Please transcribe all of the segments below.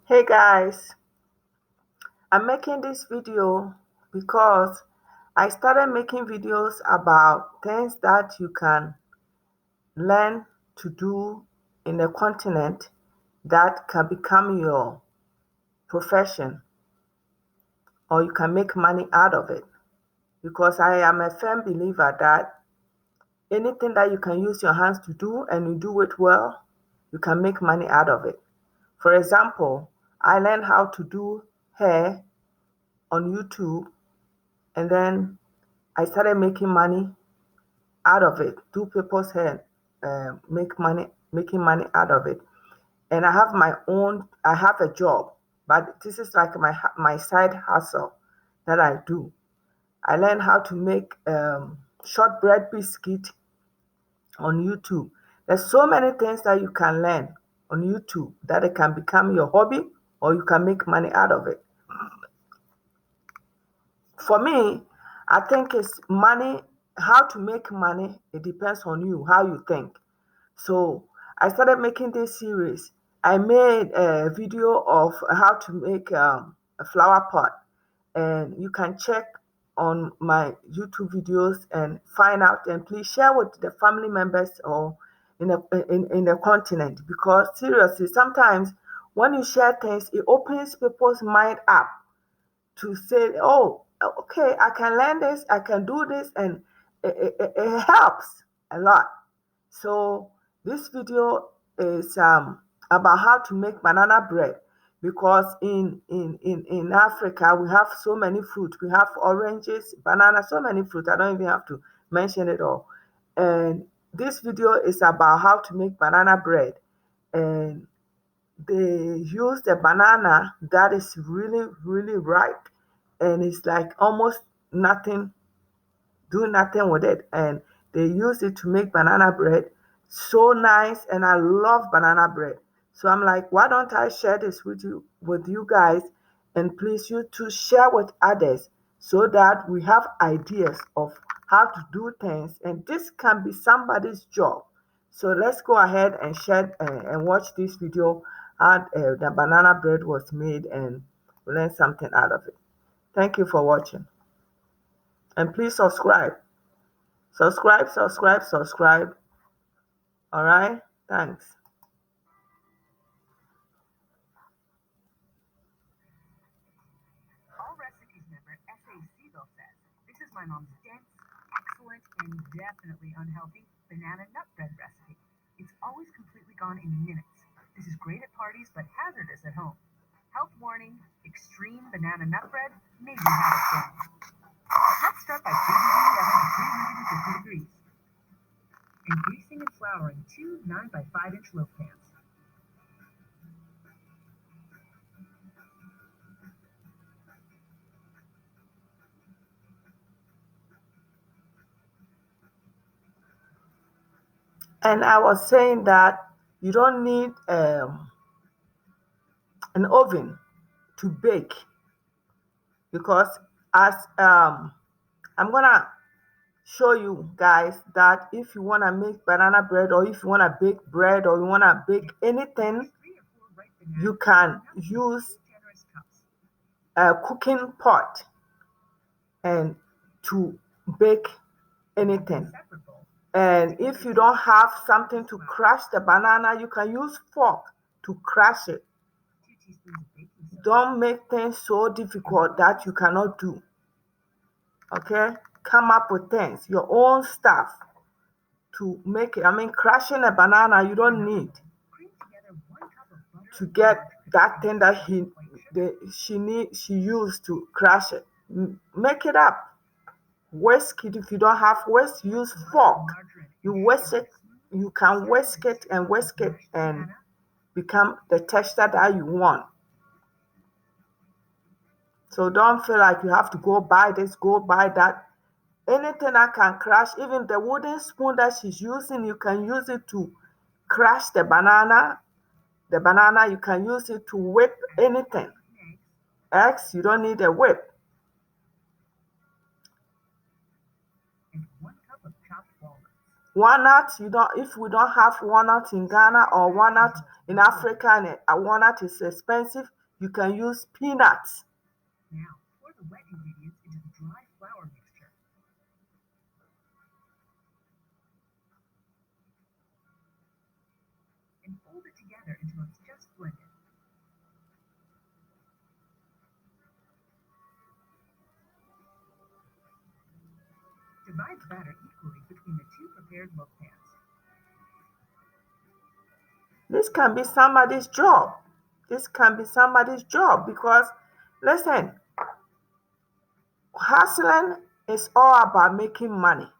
Hey guys, I'm making this video because I started making videos about things that you can learn to do in a continent that can become your profession or you can make money out of it. Because I am a firm believer that anything that you can use your hands to do and you do it well, you can make money out of it. For example, I learned how to do hair on YouTube and then I started making money out of it, do people's hair, making money out of it. And I have a job, but this is like my side hustle that I do. I learned how to make shortbread biscuit on YouTube. There's so many things that you can learn on YouTube that it can become your hobby or you can make money out of it. For me, I think it's money, how to make money, it depends on you, how you think. So I started making this series. I made a video of how to make a flower pot, and you can check on my YouTube videos and find out. And please share with the family members or in the continent because seriously, sometimes when you share things, it opens people's mind up to say, oh, okay, I can learn this, I can do this, and it helps a lot. So this video is about how to make banana bread because in Africa we have so many fruit. We have oranges, banana, so many fruit. I don't even have to mention it all. And this video is about how to make banana bread. And they use the banana that is really, really ripe. And it's like almost nothing, do nothing with it. And they use it to make banana bread. So nice. And I love banana bread. So I'm like, why don't I share this with you guys? And please you to share with others so that we have ideas of how to do things. And this can be somebody's job. So let's go ahead and share and watch this video how the banana bread was made and learn something out of it. Thank you for watching. And please subscribe. Subscribe. All right. Thanks. All recipes member SAC Bill says this is my mom's dense, excellent, and definitely unhealthy banana nut bread recipe. It's always completely gone in minutes. This is great at parties but hazardous at home. Health warning, extreme banana nut bread may be habit forming. Let's start by preheating the oven to 350 degrees and greasing and flouring two 9 by 5 inch loaf pans. And I was saying that you don't need an oven to bake because as I'm gonna show you guys that if you wanna make banana bread or if you wanna bake bread or you wanna bake anything, you can use a cooking pot and to bake anything. And if you don't have something to crush the banana, you can use fork to crush it. Don't make things so difficult that you cannot do. Okay? Come up with things, your own stuff to make it. I mean, crushing a banana, you don't need to get that thing that she used to crush it. Make it up. Whisk it. If you don't have whisk, use fork. You whisk it. You can whisk it and become the texture that you want. So don't feel like you have to go buy this, go buy that. Anything that can crush, even the wooden spoon that she's using, you can use it to crush the banana. The banana, you can use it to whip anything. Eggs, you don't need a whip. And 1 cup of chopped walnuts. Walnut, you don't. If we don't have walnut in Ghana or walnut In Africa, and walnut is expensive, you can use peanuts. Now, pour the wet ingredients into the dry flour mixture. And fold it together until it's just blended. Divide the batter equally between the two prepared loaf pans. This can be somebody's job. This can be somebody's job because, listen, hustling is all about making money.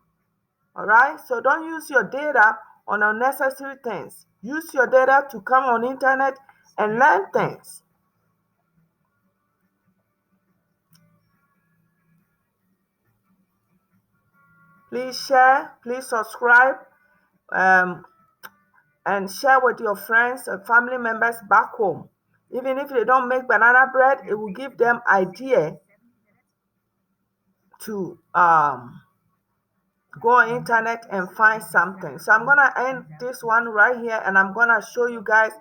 All right? So don't use your data on unnecessary things. Use your data to come on internet and learn things. Please share, please subscribe, and share with your friends and family members back home. Even if they don't make banana bread, it will give them idea to go on internet and find something. So I'm gonna end this one right here, and I'm gonna show you guys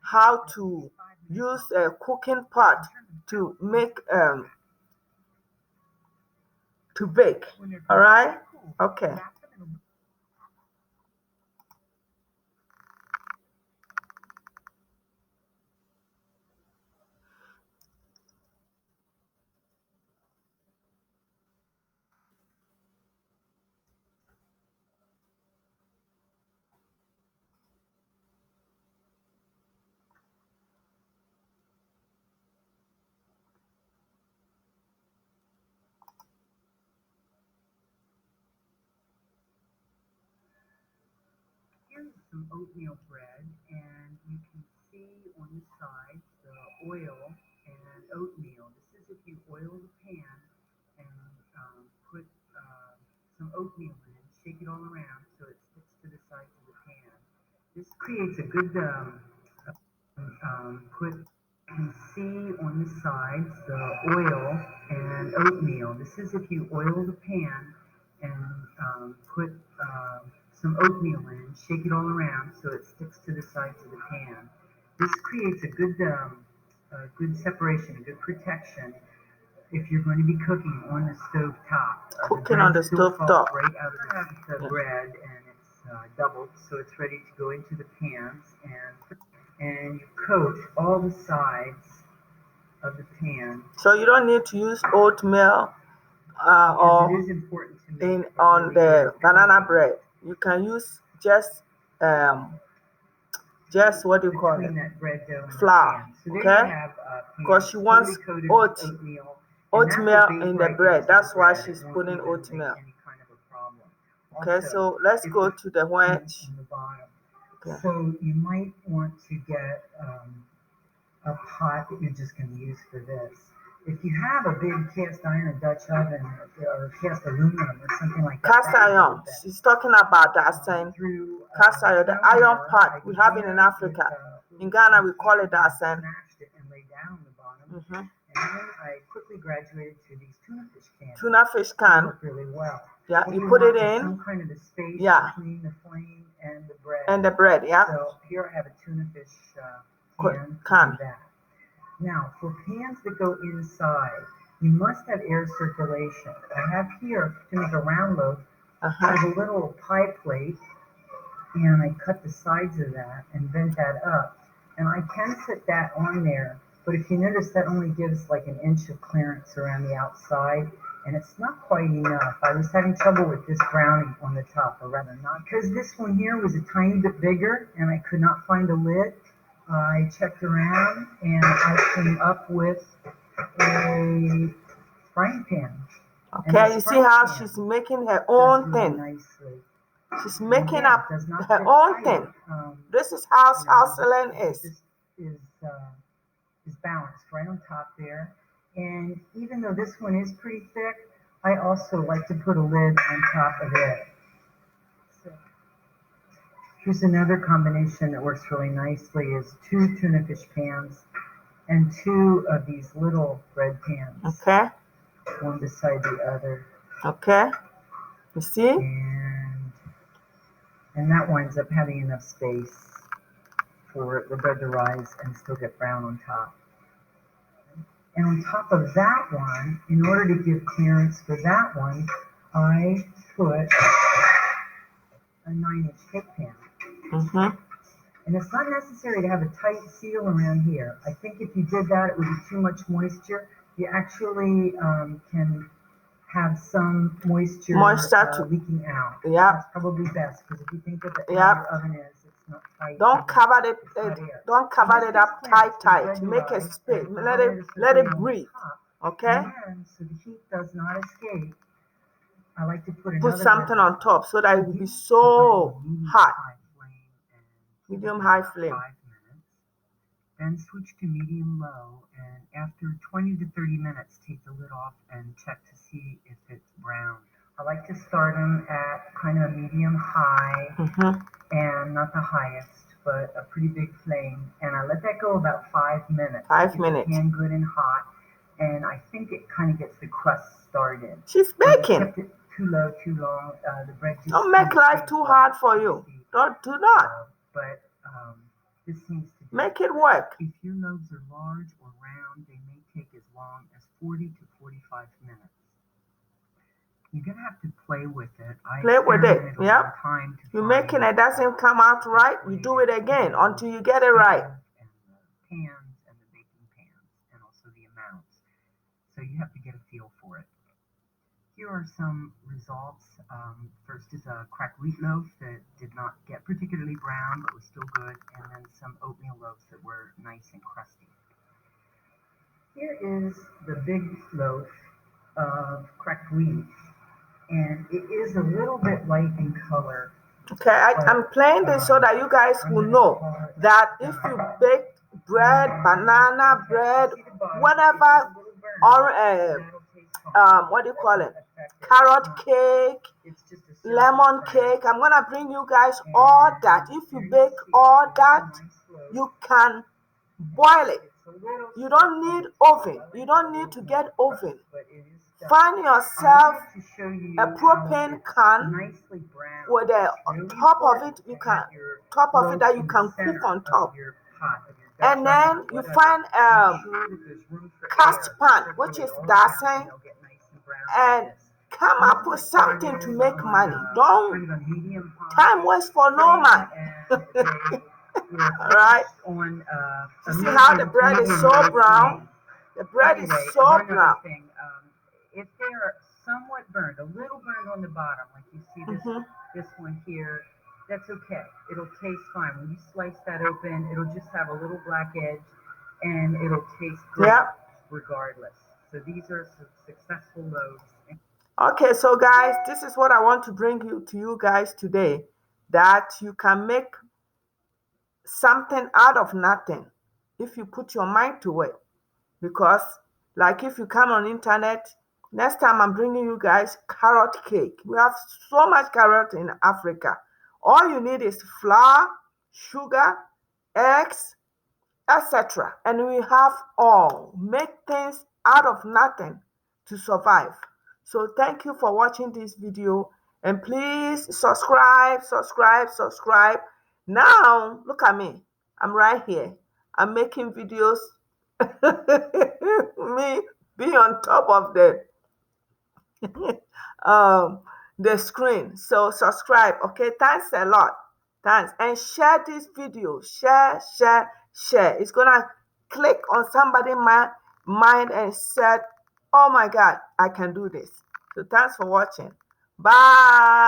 how to use a cooking pot to make to bake. All right? Okay. Here's some oatmeal bread, and you can see on the sides the oil and oatmeal. This is if you oil the pan and put some oatmeal in, shake it all around so it sticks to the sides of the pan. This creates a good put. You can see on the sides the oil and oatmeal. This is if you oil the pan and put some oatmeal in, shake it all around so it sticks to the sides of the pan. This creates a good separation, a good protection if you're going to be cooking on the stove top. Cooking on the stove top. Right out of the bread, and it's doubled, so it's ready to go into the pans, and you coat all the sides of the pan. So you don't need to use oatmeal or it is important to make on the banana bread. You can use just what do you call it? That bread dough and flour. So okay? Because she wants oatmeal in the bread. That's why she's putting oatmeal. Okay, so let's go to the wedge. Okay. So you might want to get a pot that you're just going to use for this. If you have a big cast iron, a Dutch oven, or cast aluminum, or something like that. Cast iron. She's talking about that same cast iron, the iron pot we have it in Africa. In Ghana, we call it that same. Smashed it and laid down on the bottom. And then I quickly graduated to these tuna fish cans. Tuna fish can. Work really well. Yeah, you put it in. Some kind of a space between the flame and the bread. And the bread, yeah. So here I have a tuna fish can. Now, for pans that go inside, you must have air circulation. I have here, to make a round loaf, I have a little pie plate, and I cut the sides of that and bent that up. And I can sit that on there, but if you notice, that only gives like an inch of clearance around the outside, and it's not quite enough. I was having trouble with this brownie on the top, or rather not, because this one here was a tiny bit bigger, and I could not find a lid. I checked around, and I came up with a frying pan. Okay, you see how she's making her own thing. Nicely. She's making up her own thing. This is how hustling is. Is balanced right on top there. And even though this one is pretty thick, I also like to put a lid on top of it. So here's another combination that works really nicely is 2 tuna fish pans and 2 of these little bread pans. Okay. One beside the other. Okay. You see? And that winds up having enough space for the bread to rise and still get brown on top. And on top of that one, in order to give clearance for that one, I put a 9-inch cake pan. Mm-hmm. And it's not necessary to have a tight seal around here. I think if you did that, it would be too much moisture. You actually can have some moisture Moisture leaking out. Yep. That's probably best because if you think of it how Yep. your oven is, it's not tight. Don't cover it. It's not air. Don't cover it up tight. Make a space. space. Let it breathe. Okay. And so the heat does not escape. I like to put Put something on top so that it will be so hot. Medium-high flame. 5 minutes. Then switch to medium-low, and after 20 to 30 minutes, take the lid off and check to see if it's brown. I like to start them at kind of a medium-high, and not the highest, but a pretty big flame. And I let that go about 5 minutes. 5 minutes. The pan good and hot, and I think it kind of gets the crust started. She's baking. If you kept it too low, too long, the bread just don't make life too hard for you. Do not. But this seems to make it work. If your loaves are large or round, they may take as long as 40 to 45 minutes. You're gonna have to play with it. Play with it. Yep. You make it doesn't come out right, you do it again until you get it right. And the pans and the baking pans and also the amounts. So you have to get a feel for it. Here are some results. First is a cracked wheat loaf that did not get particularly brown but was still good, and then some oatmeal loaves that were nice and crusty. Here is the big loaf of cracked wheat, and it is a little bit light in color. Okay, I'm playing this so that you guys will know that if you bake bread, banana bread, whatever, or what do you call it? Carrot cake, lemon cake. I'm gonna bring you guys all that. If you bake all that, you can boil it. You don't need oven. You don't need to get oven. Find yourself a propane can with the top of it. You can top of it that you can cook on top. And then you find cast pan, which is dancing, and come up with something to make money. Don't time waste for no man. All right. You see how the bread is so brown? The bread is so brown. If they are somewhat burned, a little burned on the bottom, like you see this one here, that's okay. It'll taste fine. When you slice that open, it'll just have a little black edge, and it'll taste great regardless. So these are some successful loaves. Okay, so guys, this is what I want to bring to you guys today, that you can make something out of nothing if you put your mind to it. Because like if you come on internet, next time I'm bringing you guys carrot cake. We have so much carrot in Africa. All you need is flour, sugar, eggs, etc. And we have all. Make things out of nothing to survive. So thank you for watching this video, and please subscribe. Now look at me. I'm right here. I'm making videos. Me be on top of the screen. So subscribe. Okay, thanks a lot. Thanks. And share this video. Share. It's gonna click on somebody's mind and said, oh my God, I can do this. So thanks for watching. Bye.